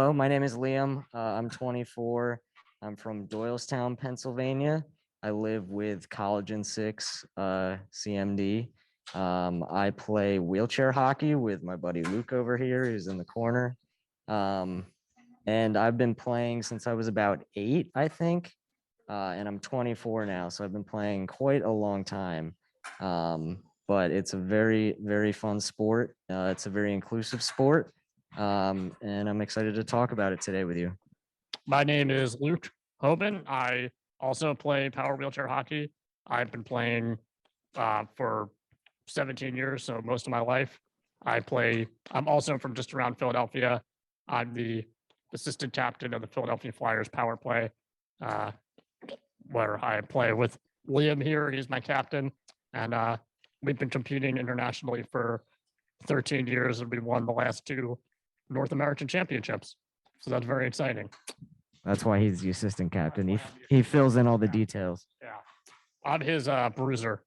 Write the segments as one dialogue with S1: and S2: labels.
S1: Hello, my name is Liam. I'm 24. I'm from Doylestown, Pennsylvania. I live with College in Six, CMD. I play wheelchair hockey with my buddy Luke over here, who's in the corner. Um, and I've been playing since I was about 8, I think. And I'm 24 now, so I've been playing quite a long time. But it's a very, very fun sport. It's a very inclusive sport. And I'm excited to talk about it today with you.
S2: My name is Luke HOBAN. I also play power wheelchair hockey. I've been playing for 17 years, so most of my life. I'm also from just around Philadelphia. I'm the assistant captain of the Philadelphia Flyers PowerPlay, where I play with Liam here. He's my captain. And we've been competing internationally for 13 years, and we won the last 2 North American championships. So that's very exciting.
S1: That's why he's the assistant captain. He fills in all the details.
S2: Yeah. I'm his bruiser.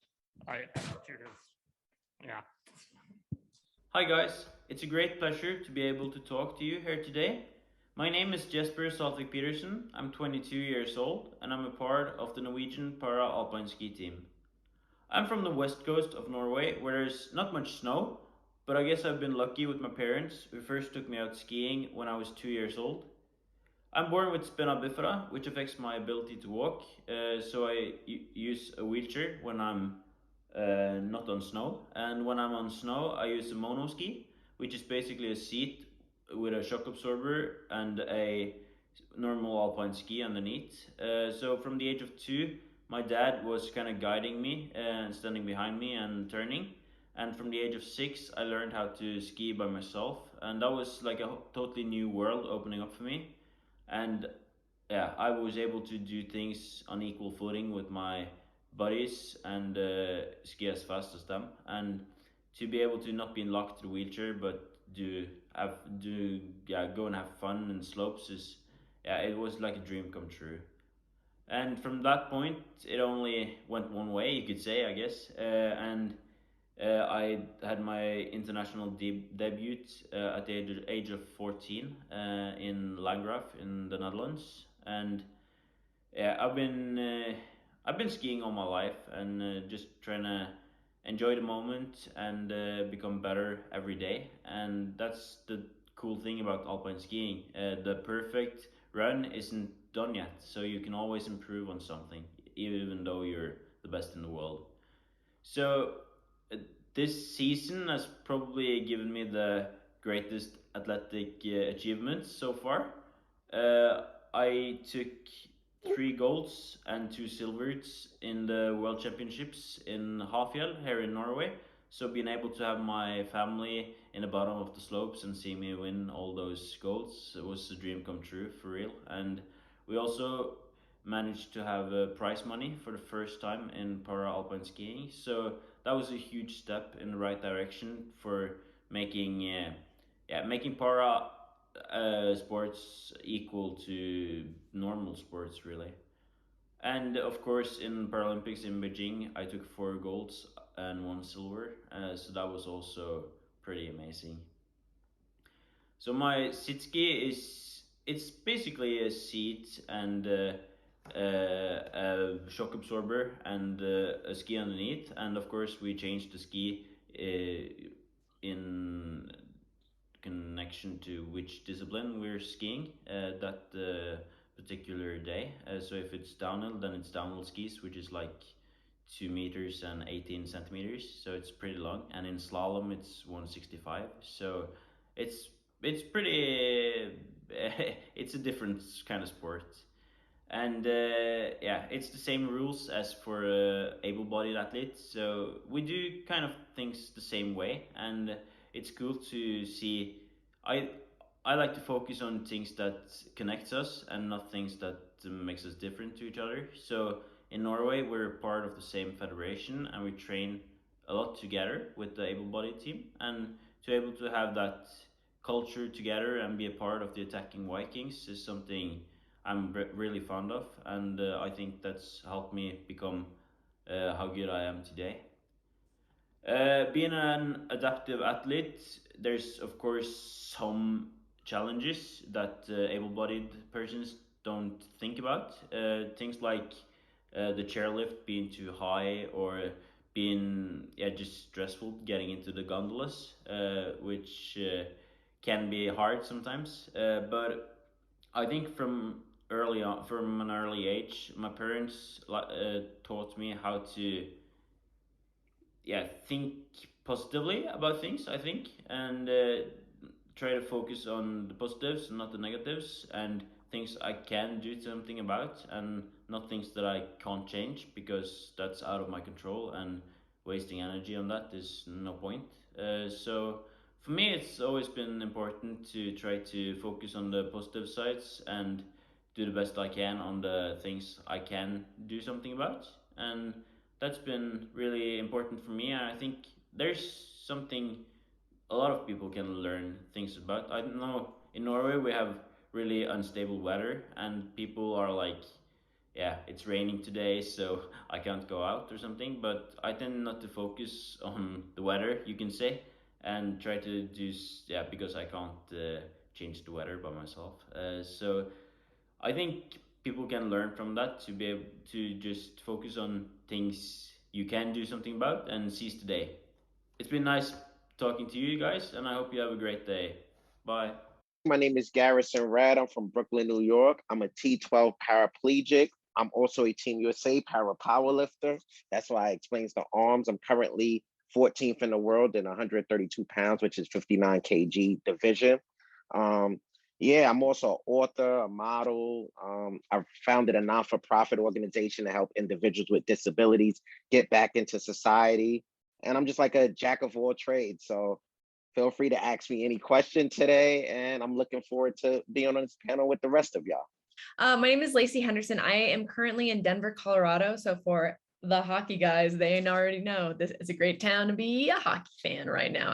S2: Yeah.
S3: Hi guys, it's a great pleasure to be able to talk to you here today. My name is JESPER SALTVIK PEDERSEN. I'm 22 years old and I'm a part of the Norwegian Para-Alpine Ski team. I'm from the west coast of Norway where there's not much snow, but I guess I've been lucky with my parents who first took me out skiing when I was 2 years old. I'm born with spina bifida, which affects my ability to walk, so I use a wheelchair when I'm not on snow. And when I'm on snow, I use a monoski, which is basically a seat with a shock absorber and a normal alpine ski underneath. So from the age of 2, my dad was kind of guiding me and standing behind me and turning. And from the age of 6, I learned how to ski by myself. And that was like a totally new world opening up for me. And yeah, I was able to do things on equal footing with my buddies and ski as fast as them. And to be able to not be locked to the wheelchair, but go and have fun in slopes it was like a dream come true. And from that point, it only went one way, you could say, I guess. I had my international debut at the age of 14 in Landgraf in the Netherlands, and yeah, I've been skiing all my life and just trying to enjoy the moment and become better every day. And that's the cool thing about alpine skiing. The perfect run isn't done yet, so you can always improve on something, even though you're the best in the world. So this season has probably given me the greatest athletic achievements so far. I took 3 golds and 2 silvers in the World Championships in Hafjell here in Norway. So being able to have my family in the bottom of the slopes and see me win all those golds, it was a dream come true for real. And we also managed to have prize money for the first time in para-alpine skiing. So that was a huge step in the right direction for making making para sports equal to normal sports really. And of course in Paralympics in Beijing I took 4 golds and 1 silver, so that was also pretty amazing. So my sit ski it's basically a seat and a shock absorber and a ski underneath, and of course we changed the ski in connection to which discipline we're skiing that particular day. So if it's downhill, then it's downhill skis, which is like 2 meters and 18 centimeters, so it's pretty long. And in slalom, it's 165. So it's pretty. It's a different kind of sport. And it's the same rules as for able-bodied athletes. So we do kind of things the same way, and it's cool to see. I like to focus on things that connects us and not things that makes us different to each other. So in Norway, we're part of the same federation, and we train a lot together with the able-bodied team. And to be able to have that culture together and be a part of the attacking Vikings is something I'm really fond of, and I think that's helped me become how good I am today. Being an adaptive athlete, there's of course some challenges that able-bodied persons don't think about. Things like the chairlift being too high, or being just stressful getting into the gondolas, which can be hard sometimes. But I think from an early age, my parents taught me how to think positively about things, I think, and try to focus on the positives and not the negatives, and things I can do something about, and not things that I can't change, because that's out of my control, and wasting energy on that is no point. So for me, it's always been important to try to focus on the positive sides and do the best I can on the things I can do something about. And that's been really important for me. And I think there's something a lot of people can learn things about. I don't know, in Norway we have really unstable weather, and people are like, yeah, it's raining today, so I can't go out or something. But I tend not to focus on the weather, you can say, and try to do, because I can't change the weather by myself. So I think people can learn from that, to be able to just focus on things you can do something about and seize the day. It's been nice talking to you guys, and I hope you have a great day. Bye.
S4: My name is Garrison Rad. I'm from Brooklyn, New York. I'm a T12 paraplegic. I'm also a Team USA para-powerlifter. That's why I explains the arms. I'm currently 14th in the world in 132 pounds, which is 59 kg division. I'm also an author, a model. I've founded a non-for-profit organization to help individuals with disabilities get back into society. And I'm just like a jack of all trades. So feel free to ask me any question today. And I'm looking forward to being on this panel with the rest of y'all.
S5: My name is LACEY Henderson. I am currently in Denver, Colorado. So for the hockey guys, they already know this is a great town to be a hockey fan right now.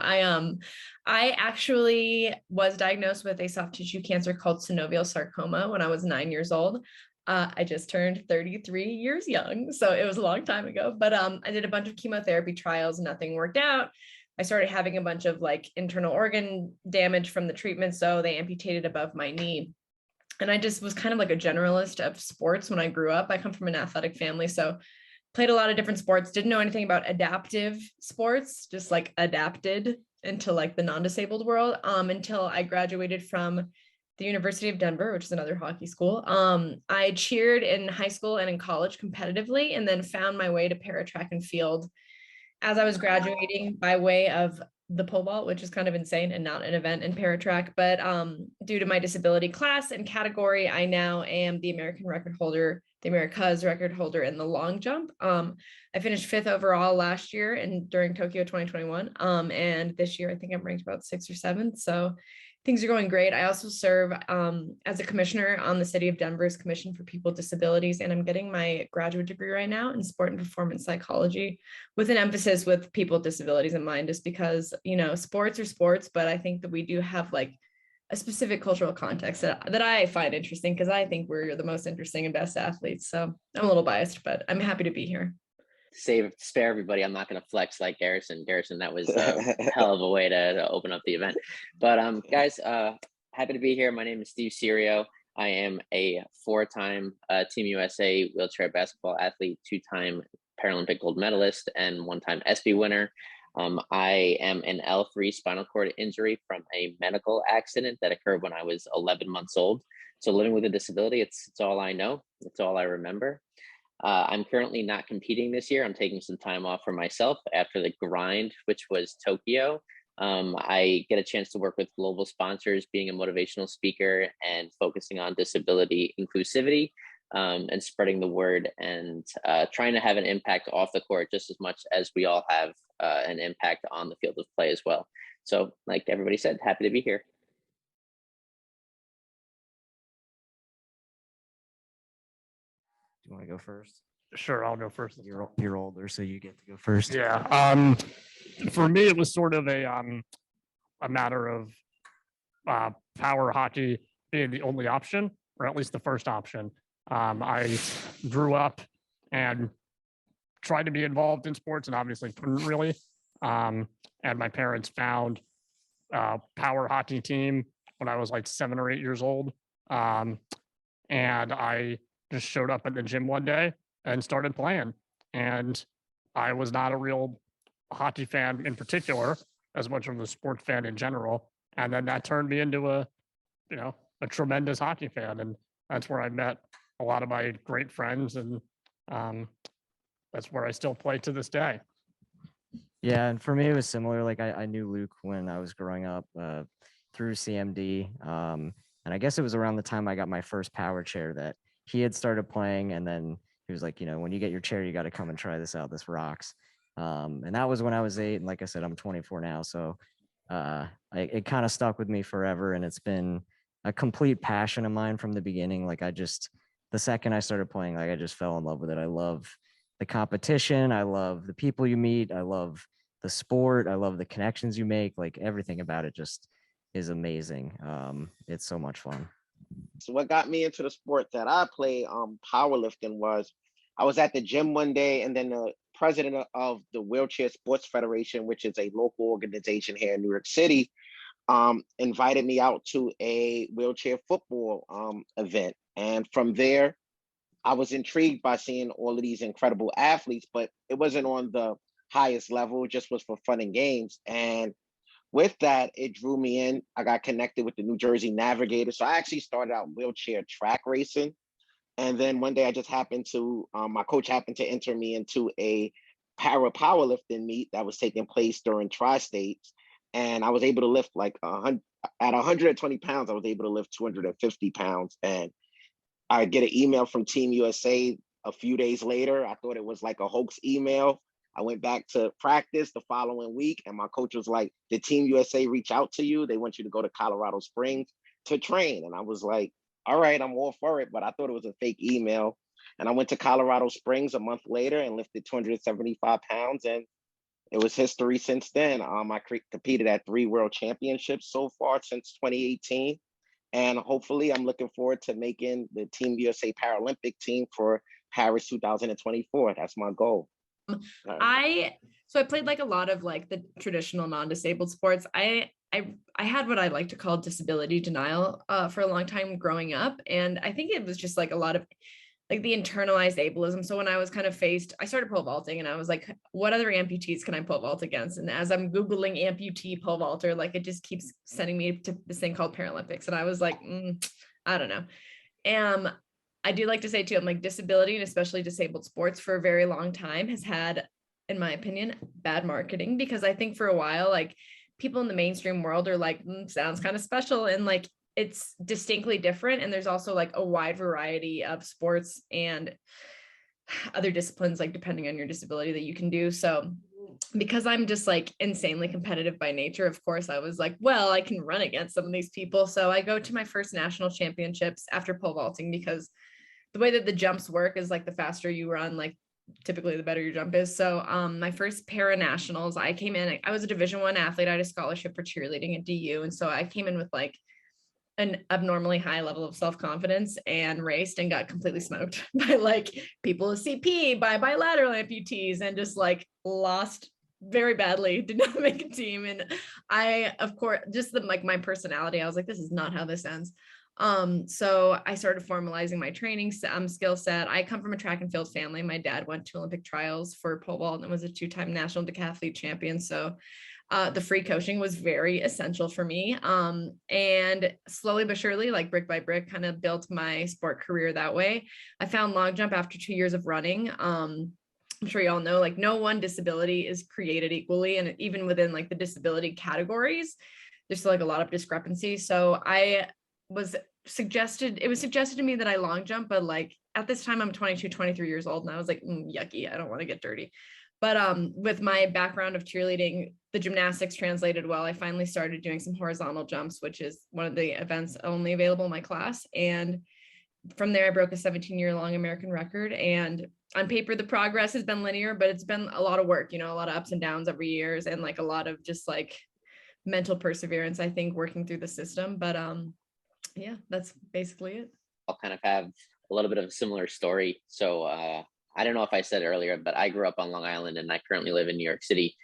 S5: I actually was diagnosed with a soft tissue cancer called synovial sarcoma when I was 9 years old. I just turned 33 years young, so it was a long time ago, but I did a bunch of chemotherapy trials, nothing worked out. I started having a bunch of like internal organ damage from the treatment, so they amputated above my knee. And I just was kind of like a generalist of sports when I grew up. I come from an athletic family, so played a lot of different sports, didn't know anything about adaptive sports, just like adapted into like the non-disabled world until I graduated from the University of Denver, which is another hockey school. I cheered in high school and in college competitively, and then found my way to para-track and field as I was graduating by way of the pole vault, which is kind of insane and not an event in para-track. But due to my disability class and category, I now am the American record holder, the America's record holder in the long jump. I finished 5th overall last year and during Tokyo 2021. And this year, I think I'm ranked about 6th or 7th. So things are going great. I also serve as a commissioner on the City of Denver's Commission for People with Disabilities, and I'm getting my graduate degree right now in sport and performance psychology, with an emphasis with people with disabilities in mind, just because, you know, sports are sports, but I think that we do have like a specific cultural context that I find interesting, because I think we're the most interesting and best athletes. So I'm a little biased, but I'm happy to be here.
S6: Spare everybody. I'm not going to flex like Garrison. That was a hell of a way to open up the event. But guys, happy to be here. My name is Steve SERIO. I am a 4-time Team USA wheelchair basketball athlete, 2-time Paralympic gold medalist, and 1-time ESPY winner. I am an L3 spinal cord injury from a medical accident that occurred when I was 11 months old. So living with a disability, it's all I know. It's all I remember. I'm currently not competing this year. I'm taking some time off for myself after the grind, which was Tokyo. I get a chance to work with global sponsors, being a motivational speaker and focusing on disability inclusivity, and spreading the word, and trying to have an impact off the court just as much as we all have an impact on the field of play as well. So like everybody said, happy to be here.
S1: Do you want to go first?
S2: Sure, I'll go first.
S1: You're older, so you get to go first.
S2: Yeah. For me, it was sort of a matter of power hockey being the only option, or at least the first option. I grew up and tried to be involved in sports, and obviously couldn't really. And my parents found a power hockey team when I was like 7 or 8 years old. And I just showed up at the gym one day and started playing. And I was not a real hockey fan in particular, as much of a sports fan in general. And then that turned me into a tremendous hockey fan. And that's where I met a lot of my great friends. And that's where I still play to this day.
S1: Yeah, and for me, it was similar. Like I knew Luke when I was growing up through CMD. And I guess it was around the time I got my first power chair that he had started playing. And then he was like, when you get your chair, you got to come and try this out. This rocks. And that was when I was 8. And like I said, I'm 24 now. So it kind of stuck with me forever. And it's been a complete passion of mine from the beginning. Like the second I started playing, like I just fell in love with it. I love the competition. I love the people you meet. I love the sport. I love the connections you make. Like everything about it just is amazing. It's so much fun.
S4: So what got me into the sport that I play, powerlifting, was I was at the gym one day, and then the president of the Wheelchair Sports Federation, which is a local organization here in New York City, invited me out to a wheelchair football event. And from there, I was intrigued by seeing all of these incredible athletes, but it wasn't on the highest level, it just was for fun and games. And with that, it drew me in. I got connected with the New Jersey Navigator. So I actually started out wheelchair track racing. And then one day I just happened to, my coach happened to enter me into a powerlifting meet that was taking place during tri-states. And I was able to lift like at 120 pounds, I was able to lift 250 pounds. And I get an email from Team USA a few days later. I thought it was like a hoax email. I went back to practice the following week, and my coach was like, did Team USA reach out to you? They want you to go to Colorado Springs to train. And I was like, all right, I'm all for it. But I thought it was a fake email. And I went to Colorado Springs a month later and lifted 275 pounds. And it was history since then. I competed at 3 world championships so far since 2018. And hopefully I'm looking forward to making the Team USA Paralympic team for Paris 2024. That's my goal.
S5: I played like a lot of like the traditional non-disabled sports. I had what I like to call disability denial for a long time growing up. And I think it was just like a lot of like the internalized ableism. So when I was kind of I started pole vaulting, and I was like, what other amputees can I pole vault against? And as I'm Googling amputee pole vaulter, like it just keeps sending me to this thing called Paralympics. And I was like, I don't know. I do like to say too, I'm like disability and especially disabled sports for a very long time has had, in my opinion, bad marketing, because I think for a while, like people in the mainstream world are like, sounds kind of special. And like, it's distinctly different. And there's also like a wide variety of sports and other disciplines, like depending on your disability that you can do. So because I'm just like insanely competitive by nature, of course, I was like, well, I can run against some of these people. So I go to my first national championships after pole vaulting, because the way that the jumps work is like the faster you run, like typically the better your jump is. So my first para nationals, I came in, I was a Division I athlete. I had a scholarship for cheerleading at DU. And so I came in with like an abnormally high level of self-confidence and raced and got completely smoked by like people with CP, by bilateral amputees, and just like lost very badly, did not make a team. And I, of course, just like my personality, I was like, this is not how this ends. So I started formalizing my training skill set. I come from a track and field family. My dad went to Olympic trials for pole vault and was a 2-time national decathlete champion. So the free coaching was very essential for me. And slowly but surely, like brick by brick, kind of built my sport career that way. I found long jump after 2 years of running. I'm sure you all know, like no one disability is created equally. And even within like the disability categories, there's still like a lot of discrepancy. So it was suggested to me that I long jump, but like at this time I'm 22, 23 years old. And I was like, yucky, I don't want to get dirty. But with my background of cheerleading, the gymnastics translated well. I finally started doing some horizontal jumps, which is one of the events only available in my class. And from there, I broke a 17-year-long American record. And on paper, the progress has been linear, but it's been a lot of work, a lot of ups and downs every year, and like a lot of just like mental perseverance, I think, working through the system. But yeah, that's basically it.
S6: I'll kind of have a little bit of a similar story. So I don't know if I said it earlier, but I grew up on Long Island and I currently live in New York City.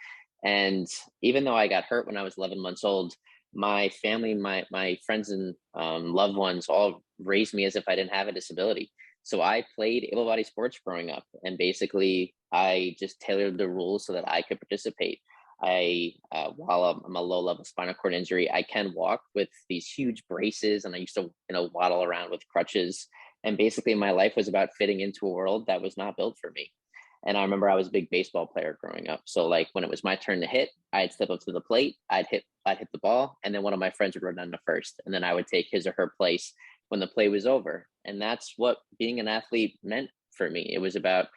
S6: And even though I got hurt when I was 11 months old, my family, my friends and loved ones all raised me as if I didn't have a disability. So I played able-bodied sports growing up, and basically I just tailored the rules so that I could participate. While I'm a low-level spinal cord injury, I can walk with these huge braces, and I used to, waddle around with crutches. And basically, my life was about fitting into a world that was not built for me. And I remember I was a big baseball player growing up. So like when it was my turn to hit, I'd step up to the plate, I'd hit the ball, and then one of my friends would run down to first, and then I would take his or her place when the play was over. And that's what being an athlete meant for me. It was about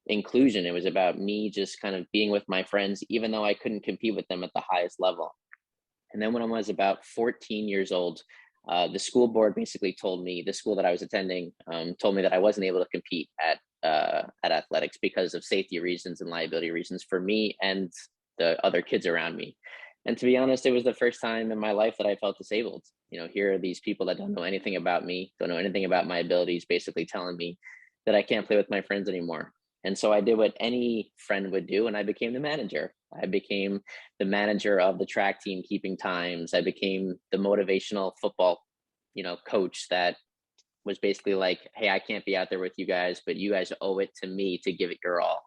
S6: inclusion. It was about me just kind of being with my friends, even though I couldn't compete with them at the highest level. And then when I was about 14 years old, the school board basically told me, the school that I was attending told me that I wasn't able to compete at athletics because of safety reasons and liability reasons for me and the other kids around me. And to be honest, it was the first time in my life that I felt disabled. Here are these people that don't know anything about me, don't know anything about my abilities, basically telling me that I can't play with my friends anymore. And so I did what any friend would do, and I became the manager. I became the manager of the track team, keeping times. I became the motivational football, coach that was basically like, hey, I can't be out there with you guys, but you guys owe it to me to give it your all.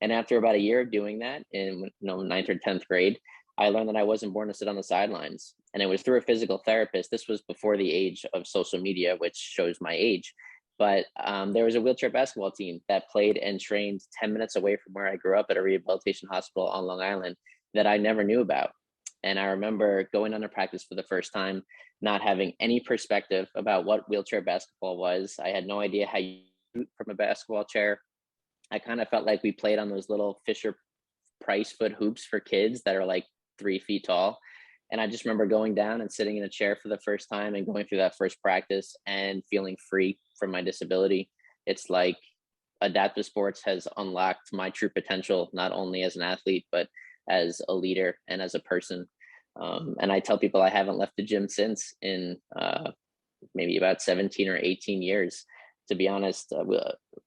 S6: And after about a year of doing that in 9th or 10th grade, I learned that I wasn't born to sit on the sidelines. And it was through a physical therapist. This was before the age of social media, which shows my age. But there was a wheelchair basketball team that played and trained 10 minutes away from where I grew up at a rehabilitation hospital on Long Island that I never knew about. And I remember going under practice for the first time, not having any perspective about what wheelchair basketball was. I had no idea how you shoot from a basketball chair. I kind of felt like we played on those little Fisher Price foot hoops for kids that are like 3 feet tall. And I just remember going down and sitting in a chair for the first time and going through that first practice and feeling free from my disability. It's like adaptive sports has unlocked my true potential, not only as an athlete, but as a leader and as a person. And I tell people I haven't left the gym since in maybe about 17 or 18 years. To be honest,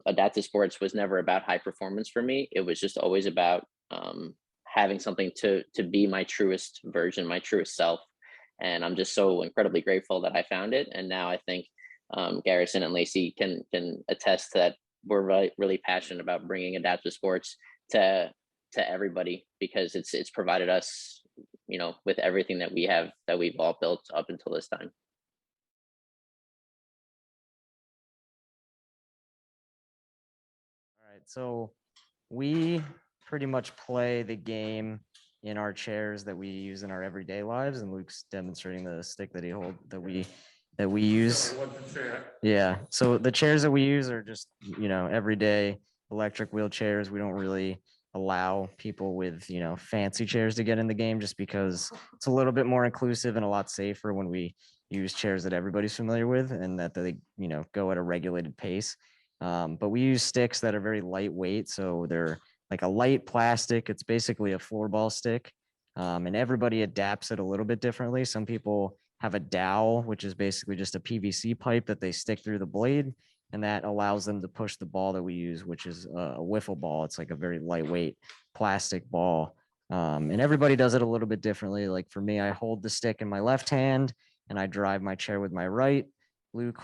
S6: adaptive sports was never about high performance for me. It was just always about having something to be my truest version, my truest self. And I'm just so incredibly grateful that I found it. And now I think Garrison and Lacey can attest that we're really passionate about bringing adaptive sports to everybody, because it's provided us, with everything that we've all built up until this time.
S1: All right, so we pretty much play the game in our chairs that we use in our everyday lives, and Luke's demonstrating the stick that we use. Yeah, so the chairs that we use are just everyday electric wheelchairs. We don't really allow people with fancy chairs to get in the game, just because it's a little bit more inclusive and a lot safer when we use chairs that everybody's familiar with and that they go at a regulated pace. But we use sticks that are very lightweight, so they're like a light plastic. It's basically a floorball stick, and everybody adapts it a little bit differently. Some people have a dowel, which is basically just a PVC pipe that they stick through the blade, and that allows them to push the ball that we use, which is a wiffle ball. It's like a very lightweight plastic ball, and everybody does it a little bit differently. Like for me, I hold the stick in my left hand and I drive my chair with my right. Luke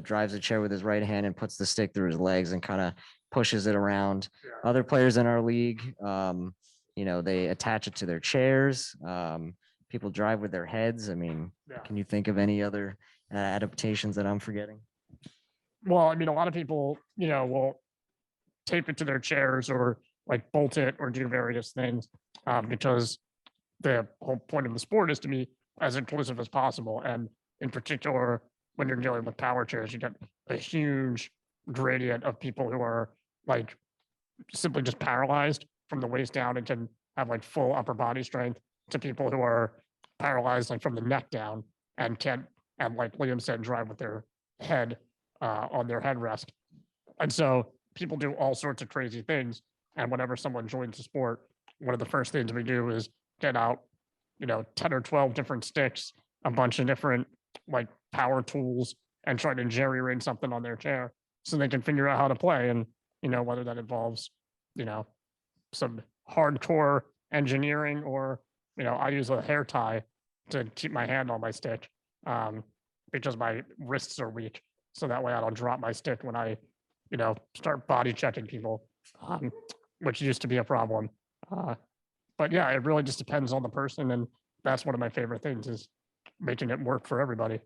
S1: drives the chair with his right hand and puts the stick through his legs and kind of pushes it around. Yeah. Other players in our league, they attach it to their chairs. People drive with their heads. I mean, yeah. Can you think of any other adaptations that I'm forgetting?
S2: Well, I mean, a lot of people, will tape it to their chairs or like bolt it or do various things because the whole point of the sport is to be as inclusive as possible. And in particular, when you're dealing with power chairs, you get a huge gradient of people who are like simply just paralyzed from the waist down and can have like full upper body strength, to people who are paralyzed like from the neck down and can't, and like Liam said, drive with their head on their headrest. And so people do all sorts of crazy things. And whenever someone joins the sport, one of the first things we do is get out, 10 or 12 different sticks, a bunch of different like power tools, and try to jerry-rig something on their chair so they can figure out how to play. And, whether that involves, some hardcore engineering or, I use a hair tie to keep my hand on my stick because my wrists are weak. So that way I don't drop my stick when I, start body checking people, which used to be a problem. But yeah, it really just depends on the person. And that's one of my favorite things is making it work for everybody.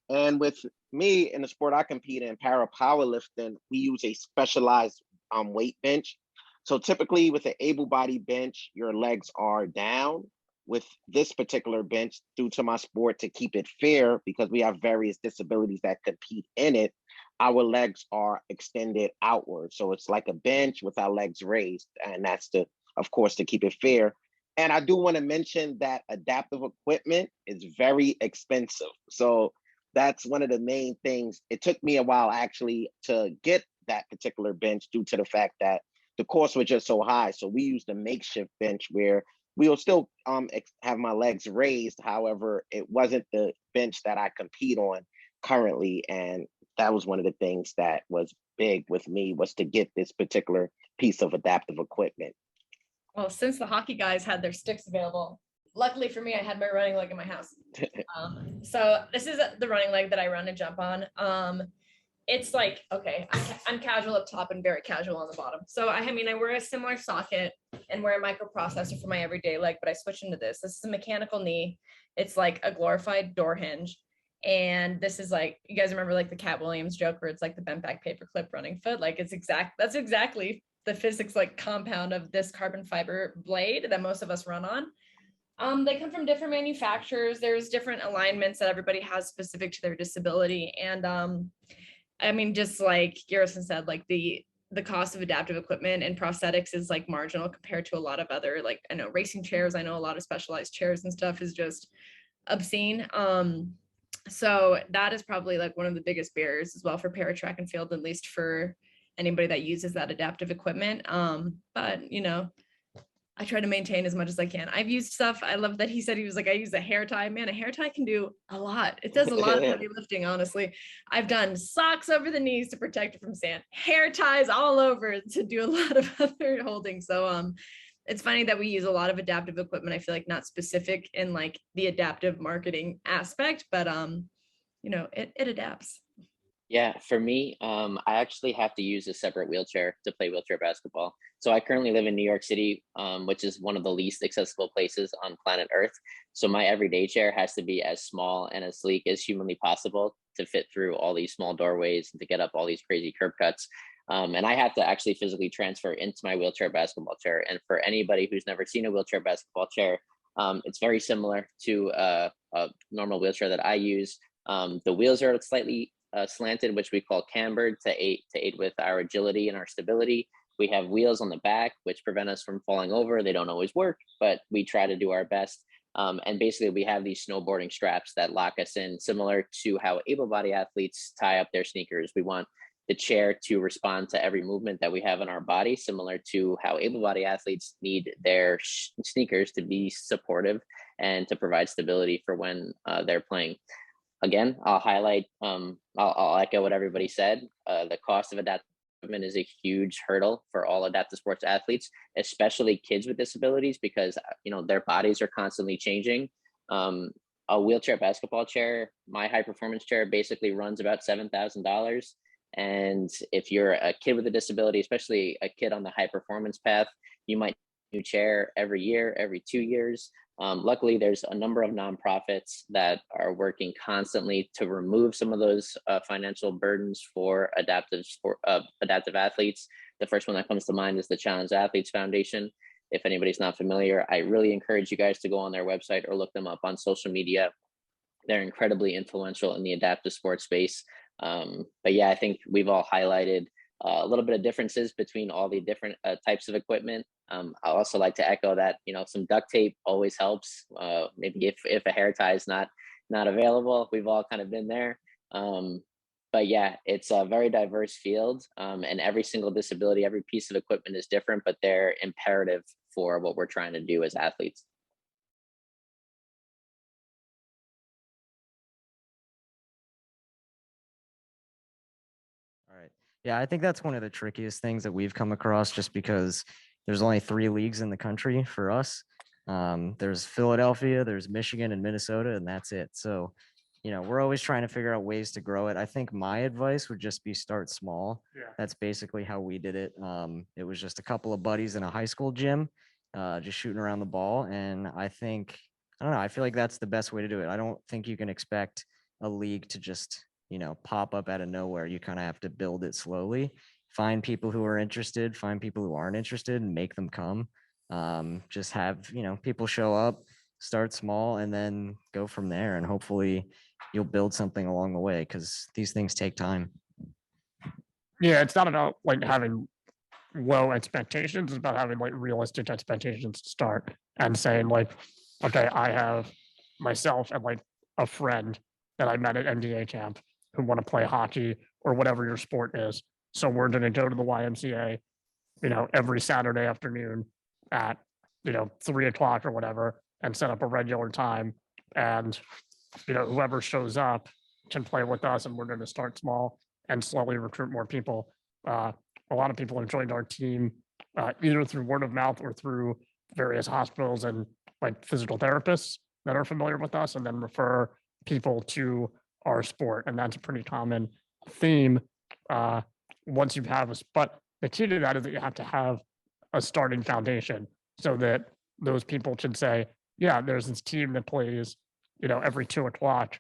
S4: And with me in the sport I compete in, para-powerlifting, we use a specialized weight bench. So typically with an able-bodied bench, your legs are down. With this particular bench, due to my sport, to keep it fair, because we have various disabilities that compete in it, our legs are extended outward. So it's like a bench with our legs raised. And that's of course, to keep it fair. And I do want to mention that adaptive equipment is very expensive. So that's one of the main things. It took me a while actually to get that particular bench due to the fact that the costs were just so high. So we used a makeshift bench where we'll still have my legs raised. However, it wasn't the bench that I compete on currently. And that was one of the things that was big with me, was to get this particular piece of adaptive equipment.
S5: Well, since the hockey guys had their sticks available, luckily for me, I had my running leg in my house. So this is the running leg that I run and jump on. It's like, okay, I'm casual up top and very casual on the bottom. So I wear a similar socket and wear a microprocessor for my everyday leg, but I switched into this. This is a mechanical knee. It's like a glorified door hinge. And this is like, you guys remember like the Cat Williams joke where it's like the bent back paperclip running foot? Like that's exactly the physics like compound of this carbon fiber blade that most of us run on. They come from different manufacturers. There's different alignments that everybody has specific to their disability. And just like Garrison said, like the cost of adaptive equipment and prosthetics is like marginal compared to a lot of other, like I know racing chairs, I know a lot of specialized chairs and stuff is just obscene. So that is probably like one of the biggest barriers as well for para track and field, at least for anybody that uses that adaptive equipment. But I try to maintain as much as I can. I've used stuff. I love that he said he was like, I use a hair tie. Man, a hair tie can do a lot. It does a lot of heavy lifting, honestly. I've done socks over the knees to protect it from sand, hair ties all over to do a lot of other holding. So it's funny that we use a lot of adaptive equipment. I feel like not specific in like the adaptive marketing aspect, but it adapts.
S6: Yeah, for me, I actually have to use a separate wheelchair to play wheelchair basketball. So I currently live in New York City, which is one of the least accessible places on planet Earth. So my everyday chair has to be as small and as sleek as humanly possible to fit through all these small doorways and to get up all these crazy curb cuts. And I have to actually physically transfer into my wheelchair basketball chair. And for anybody who's never seen a wheelchair basketball chair, it's very similar to a normal wheelchair that I use. The wheels are slightly slanted, which we call cambered, to aid with our agility and our stability. We have wheels on the back, which prevent us from falling over. They don't always work, but we try to do our best. And basically, we have these snowboarding straps that lock us in, similar to how able-bodied athletes tie up their sneakers. We want the chair to respond to every movement that we have in our body, similar to how able-bodied athletes need their sneakers to be supportive and to provide stability for when they're playing. Again, I'll highlight, I'll echo what everybody said. The cost of adaptive equipment is a huge hurdle for all adaptive sports athletes, especially kids with disabilities, because their bodies are constantly changing. A wheelchair basketball chair, my high performance chair, basically runs about $7,000. And if you're a kid with a disability, especially a kid on the high performance path, you might need a new chair every year, every 2 years. Luckily, there's a number of nonprofits that are working constantly to remove some of those financial burdens for adaptive athletes. The first one that comes to mind is the Challenged Athletes Foundation. If anybody's not familiar, I really encourage you guys to go on their website or look them up on social media. They're incredibly influential in the adaptive sports space. But yeah, I think we've all highlighted a little bit of differences between all the different types of equipment. I also like to echo that, some duct tape always helps. Maybe if a hair tie is not available, we've all kind of been there. But yeah, it's a very diverse field, and every single disability, every piece of equipment is different, but they're imperative for what we're trying to do as athletes.
S1: All right. Yeah, I think that's one of the trickiest things that we've come across, just because there's only 3 leagues in the country for us. There's Philadelphia, there's Michigan and Minnesota, and that's it. So, we're always trying to figure out ways to grow it. I think my advice would just be start small.
S2: Yeah.
S1: That's basically how we did it. It was just a couple of buddies in a high school gym, just shooting around the ball. And I don't know, I feel like that's the best way to do it. I don't think you can expect a league to just, pop up out of nowhere. You kind of have to build it slowly, find people who are interested, find people who aren't interested, and make them come. Just have, people show up, start small, and then go from there. And hopefully you'll build something along the way, because these things take time.
S2: Yeah, it's not about like having low expectations. It's about having like realistic expectations to start and saying like, okay, I have myself and like a friend that I met at MDA camp who want to play hockey or whatever your sport is. So we're going to go to the YMCA, every Saturday afternoon at, 3 o'clock or whatever, and set up a regular time. And, whoever shows up can play with us, and we're going to start small and slowly recruit more people. A lot of people have joined our team either through word of mouth or through various hospitals and like physical therapists that are familiar with us, and then refer people to our sport. And that's a pretty common theme once you have but the key to that is that you have to have a starting foundation so that those people can say, yeah, there's this team that plays, every 2 o'clock,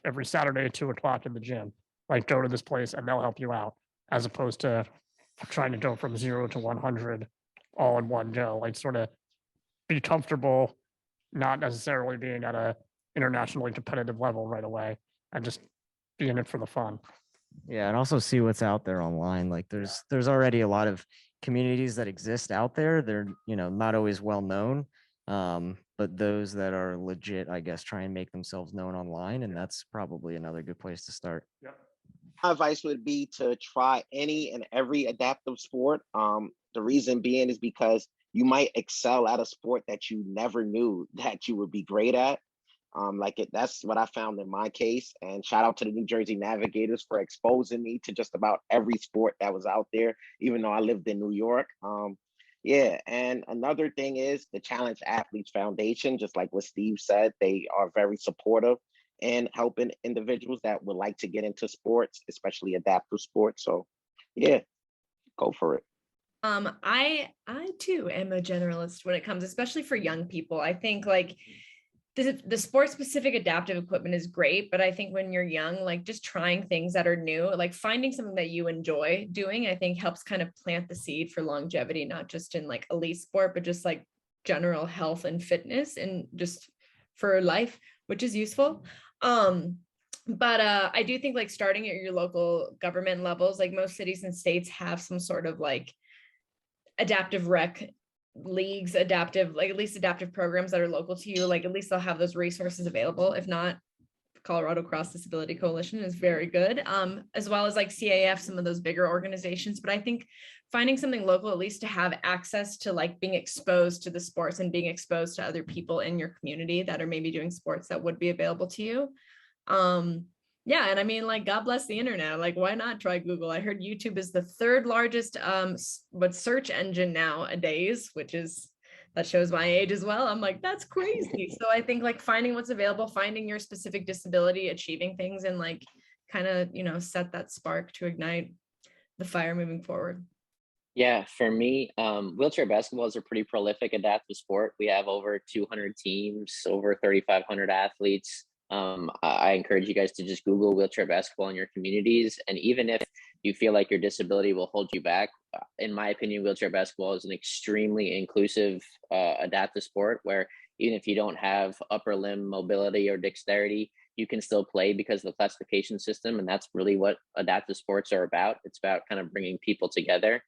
S2: every Saturday at 2 o'clock in the gym. Like, go to this place and they'll help you out, as opposed to trying to go from 0 to 100 all in one go. Like, sort of be comfortable, not necessarily being at a internationally competitive level right away, and just be in it for the fun.
S1: Yeah, and also see what's out there online. Like, there's already a lot of communities that exist out there. They're, not always well known, but those that are legit, I guess, try and make themselves known online, and that's probably another good place to start.
S4: My advice would be to try any and every adaptive sport. The reason being is because you might excel at a sport that you never knew that you would be great at. That's what I found in my case. And shout out to the New Jersey Navigators for exposing me to just about every sport that was out there, even though I lived in New York. Yeah, and another thing is the Challenge Athletes Foundation, just like what Steve said, they are very supportive and helping individuals that would like to get into sports, especially adaptive sports. So yeah, go for it.
S5: I too am a generalist when it comes, especially for young people. I think like the sport specific adaptive equipment is great, but I think when you're young, like just trying things that are new, like finding something that you enjoy doing, I think helps kind of plant the seed for longevity, not just in like elite sport, but just like general health and fitness and just for life, which is useful. But I do think like starting at your local government levels, like most cities and states have some sort of like adaptive rec leagues, adaptive, like at least adaptive programs that are local to you. Like at least they'll have those resources available. If not, Colorado Cross Disability Coalition is very good, as well as like CAF, some of those bigger organizations. But I think finding something local, at least to have access to like being exposed to the sports and being exposed to other people in your community that are maybe doing sports that would be available to you. Yeah, and I mean, like, God bless the internet. Like, why not try Google? I heard YouTube is the third largest search engine nowadays, that shows my age as well. I'm like, that's crazy. So I think like finding what's available, finding your specific disability, achieving things, and like kind of, set that spark to ignite the fire moving forward.
S6: Yeah, for me, wheelchair basketball is a pretty prolific adaptive sport. We have over 200 teams, over 3,500 athletes. I encourage you guys to just Google wheelchair basketball in your communities. And even if you feel like your disability will hold you back, in my opinion, wheelchair basketball is an extremely inclusive adaptive sport where even if you don't have upper limb mobility or dexterity, you can still play because of the classification system. And that's really what adaptive sports are about. It's about kind of bringing people together.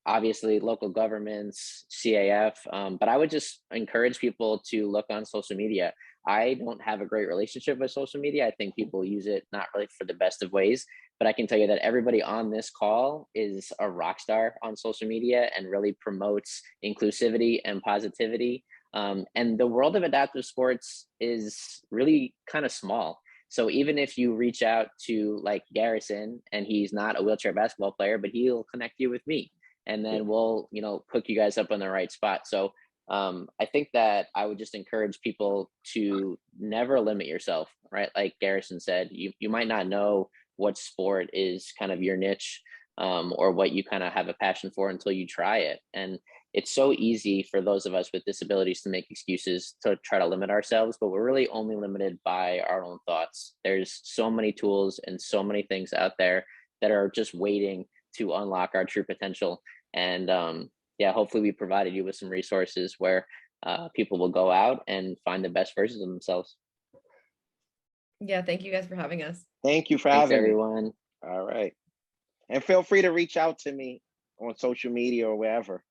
S6: Obviously local governments, CAF, but I would just encourage people to look on social media. I don't have a great relationship with social media. I think people use it not really for the best of ways, but I can tell you that everybody on this call is a rock star on social media and really promotes inclusivity and positivity. And the world of adaptive sports is really kind of small. So even if you reach out to like Garrison and he's not a wheelchair basketball player, but he'll connect you with me and then we'll, hook you guys up on the right spot. So I think that I would just encourage people to never limit yourself, right? Like Garrison said, you might not know what sport is kind of your niche, or what you kind of have a passion for until you try it. And it's so easy for those of us with disabilities to make excuses to try to limit ourselves, but we're really only limited by our own thoughts. There's so many tools and so many things out there that are just waiting to unlock our true potential. And yeah, hopefully we provided you with some resources where people will go out and find the best versions of themselves.
S5: Yeah, thank you guys for having us.
S4: Thank you for
S6: Thanks,
S4: having me.
S6: everyone.
S4: All right. And feel free to reach out to me on social media or wherever.